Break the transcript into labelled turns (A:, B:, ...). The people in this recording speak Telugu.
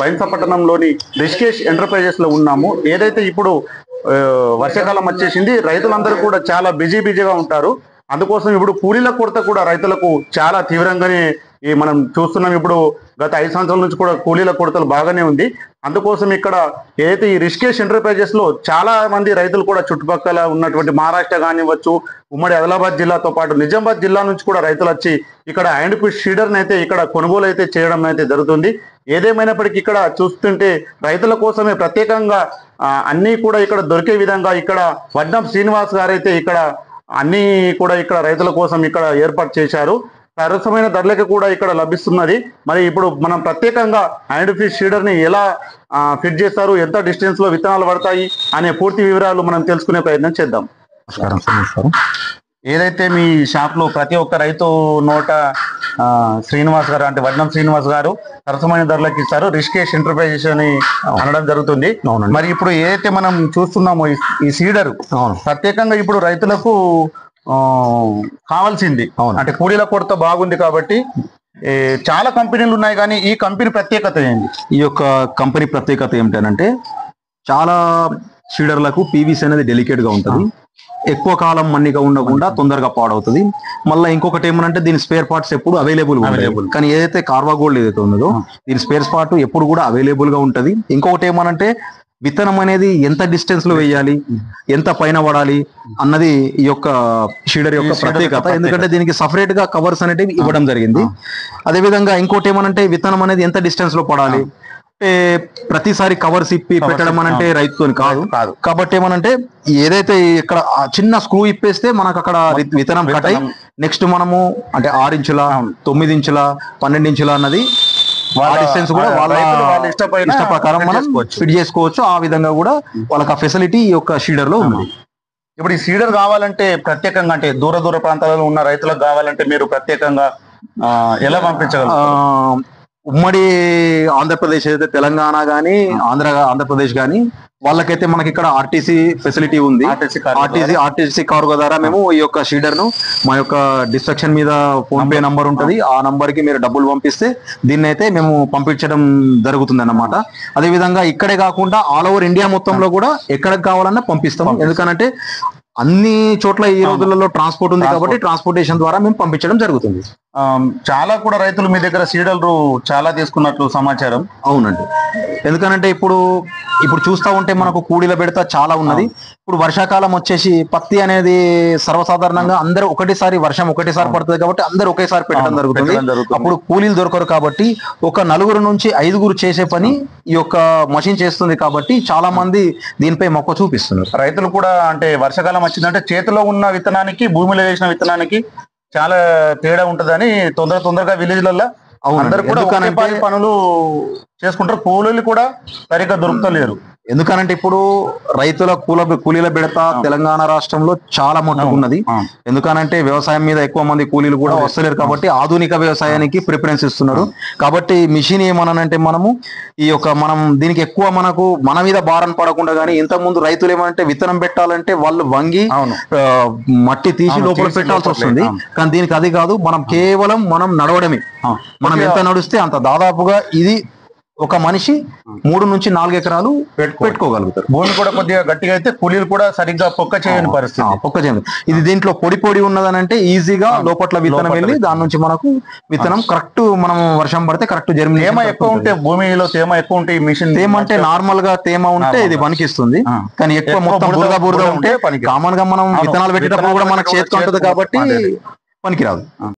A: బైన్సపట్టణంలోని రిషికేష్ ఎంటర్ప్రైజెస్ లో ఉన్నాము. ఏదైతే ఇప్పుడు వర్షాకాలం వచ్చేసింది, రైతులందరూ కూడా చాలా బిజీగా ఉంటారు. అందుకోసం ఇప్పుడు కూలీల కొరత కూడా రైతులకు చాలా తీవ్రంగానే మనం చూస్తున్నాం. ఇప్పుడు గత 5 సంవత్సరాల నుంచి కూడా కూలీల కొరతలు బాగానే ఉంది. అందుకోసం ఇక్కడ ఏదైతే ఈ రిషికేష్ ఎంటర్ప్రైజెస్ లో చాలా మంది రైతులు కూడా చుట్టుపక్కల ఉన్నటువంటి మహారాష్ట్ర కానివ్వచ్చు, ఉమ్మడి ఆదిలాబాద్ జిల్లాతో పాటు నిజామాబాద్ జిల్లా నుంచి కూడా రైతులు వచ్చి ఇక్కడ హ్యాండ్ ఫిష్ షీడర్ని అయితే ఇక్కడ కొనుగోలు అయితే చేయడం అయితే జరుగుతుంది. ఏదేమైనప్పటికీ ఇక్కడ చూస్తుంటే రైతుల కోసమే ప్రత్యేకంగా అన్నీ కూడా ఇక్కడ దొరికే విధంగా ఇక్కడ వడ్డం శ్రీనివాస్ గారైతే ఇక్కడ అన్నీ కూడా ఇక్కడ రైతుల కోసం ఇక్కడ ఏర్పాటు చేశారు. సరసమైన ధరలకు కూడా ఇక్కడ లభిస్తున్నది. మరి ఇప్పుడు మనం ప్రత్యేకంగా హ్యాండ్ ఫిష్ షీడర్ ని ఎలా ఫిట్ చేస్తారు, ఎంత డిస్టెన్స్ లో విత్తనాలు పడతాయి అనే పూర్తి వివరాలు మనం తెలుసుకునే ప్రయత్నం చేద్దాం. నమస్కారం. ఏదైతే మీ షాప్ లో ప్రతి ఒక్క రైతు నోట శ్రీనివాస్ గారు అంటే వడ్డం శ్రీనివాస్ గారు సరసమైన ధరలకు ఇస్తారు, రిషికేష్ ఎంటర్ప్రైజెస్ అని అనడం జరుగుతుంది. మరి ఇప్పుడు ఏదైతే మనం చూస్తున్నామో ఈ సీడర్ ప్రత్యేకంగా ఇప్పుడు రైతులకు కావాల్సింది అంటే కూలీల కొరత బాగుంది కాబట్టి చాలా కంపెనీలు ఉన్నాయి, కానీ ఈ కంపెనీ ప్రత్యేకత ఏంటి?
B: ఈ యొక్క కంపెనీ ప్రత్యేకత ఏమిటంటే చాలా సీడర్లకు పీవీసీ అనేది డెలికేట్ గా ఉంటుంది, ఎక్కువ కాలం మన్నిగా ఉండకుండా తొందరగా పాడవుతుంది. మళ్ళీ ఇంకొకటి ఏమనంటే దీని స్పేర్ పార్ట్స్ ఎప్పుడు అవైలబుల్. కానీ ఏదైతే కార్వా గోల్డ్ ఏదైతే ఉన్నదో దీని స్పేర్ పార్ట్ ఎప్పుడు కూడా అవైలబుల్ గా ఉంటది. ఇంకొకటి ఏమనంటే విత్తనం అనేది ఎంత డిస్టెన్స్ లో వేయాలి, ఎంత పైన పడాలి అన్నది ఈ యొక్క షీడర్ యొక్క ప్రత్యేకత. ఎందుకంటే దీనికి సపరేట్ గా కవర్స్ అనేవి ఇవ్వడం జరిగింది. అదే విధంగా ఇంకోటి ఏమనంటే విత్తనం అనేది ఎంత డిస్టెన్స్ లో పడాలి, ప్రతిసారి కవర్స్ ఇప్పి పెట్టడం అనంటే రైతుతో కాదు. కాబట్టి ఏమనంటే ఏదైతే ఇక్కడ చిన్న స్క్రూ ఇప్పేస్తే మనకు అక్కడ విత్తనం కట్ అయ్యి నెక్స్ట్ మనము అంటే 6 ఇంచుల 9 ఇంచుల 12 ఇంచుల అన్నది డిస్టెన్స్ కూడా వాళ్ళ ఇష్ట ప్రకారం మనం ఫిట్ చేసుకోవచ్చు. ఆ విధంగా కూడా వాళ్ళకి ఆ ఫెసిలిటీ ఈ యొక్క షీడర్ లో ఉంది.
A: ఇప్పుడు ఈ సీడర్ కావాలంటే ప్రత్యేకంగా అంటే దూర ప్రాంతాలలో ఉన్న రైతులకు కావాలంటే మీరు ప్రత్యేకంగా ఎలా పంపించగలరు?
B: ఉమ్మడి ఆంధ్రప్రదేశ్ అయితే తెలంగాణ గానీ ఆంధ్రప్రదేశ్ గానీ వాళ్ళకైతే మనకి ఇక్కడ ఆర్టీసీ ఫెసిలిటీ ఉంది. ఆర్టీసీ కార్గో ద్వారా మేము ఈ యొక్క షీడర్ ను మా యొక్క డిస్ట్రక్షన్ మీద ఫోన్ పే నంబర్ ఉంటది, ఆ నంబర్ కి మీరు డబ్బులు పంపిస్తే దీన్ని అయితే మేము పంపించడం జరుగుతుంది అన్నమాట. అదే విధంగా ఇక్కడే కాకుండా ఆల్ ఓవర్ ఇండియా మొత్తంలో కూడా ఎక్కడికి కావాలన్నా పంపిస్తాం. ఎందుకంటే అన్ని చోట్ల ఈ రోజులలో ట్రాన్స్పోర్ట్ ఉంది కాబట్టి ట్రాన్స్పోర్టేషన్ ద్వారా మేము పంపించడం జరుగుతుంది.
A: చాలా కూడా రైతులు మీ దగ్గర సీడర్లు చాలా తీసుకున్నట్లు సమాచారం.
B: అవునండి, ఎందుకనంటే ఇప్పుడు చూస్తా ఉంటే మనకు కూలీల బెడత చాలా ఉన్నది. ఇప్పుడు వర్షాకాలం వచ్చేసి పత్తి అనేది సర్వసాధారణంగా అందరూ వర్షం ఒకటేసారి పడుతుంది కాబట్టి అందరూ ఒకేసారి పెట్టడం జరుగుతుంది. అప్పుడు కూలీలు దొరకరు కాబట్టి ఒక 4 నుంచి 5 చేసే పని ఈ యొక్క మషిన్ చేస్తుంది. కాబట్టి చాలా మంది దీనిపై మొక్క చూపిస్తున్నారు.
A: రైతులు కూడా అంటే వర్షాకాలం వచ్చిందంటే చేతిలో ఉన్న విత్తనానికి భూమిలో వేసిన విత్తనానికి చాలా తేడా ఉంటదని తొందరగా విలేజ్లలో అందరు కూడా పనులు చేసుకుంటారు, కూలీలు కూడా సరిగ్గా దొరుకుతలేరు.
B: ఎందుకనంటే ఇప్పుడు రైతుల కూలీల బెడత తెలంగాణ రాష్ట్రంలో చాలా మట్టుకున్నది. ఎందుకనంటే వ్యవసాయం మీద ఎక్కువ మంది కూలీలు కూడా వస్తలేరు కాబట్టి ఆధునిక వ్యవసాయానికి ప్రిఫరెన్స్ ఇస్తున్నారు. కాబట్టి మిషన్ ఏమనంటే మనం దీనికి ఎక్కువ మన మీద భారం పడకుండా, కానీ ఇంతకుముందు రైతులు ఏమంటే విత్తనం పెట్టాలంటే వాళ్ళు వంగి మట్టి తీసి లోపల పెట్టాల్సి వస్తుంది. కానీ దీనికి అది కాదు, కేవలం మనం నడవడమే. మనం ఎంత నడిస్తే అంత దాదాపుగా ఇది ఒక మనిషి 3 నుంచి 4 ఎకరాలు పెట్టుకోగలుగుతారు.
A: భూమి కూడా కొద్దిగా గట్టిగా అయితే కూలీలు కూడా సరిగ్గా పొక్క చేయని పరిస్థితి.
B: ఇది దీంట్లో పొడి ఉన్నదని అంటే ఈజీగా లోపట్ల విత్తనం వెళ్ళి దాని నుంచి మనకు విత్తనం కరెక్ట్ మనం వర్షం పడితే కరెక్ట్ జర్మినేషన్.
A: తేమ ఎక్కువ ఉంటే భూమిలో తేమ ఎక్కువ ఉంటే ఈ మిషన్
B: తేమ అంటే నార్మల్ గా తేమ ఉంటే ఇది పనికిస్తుంది. కానీ ఎక్కువ మొత్తం బురద ఉంటే కామన్ గా మనం విత్తనాలు పెట్టేటప్పుడు కూడా మనకు చేతికి ఉంటుంది కాబట్టి పనికిరాదు.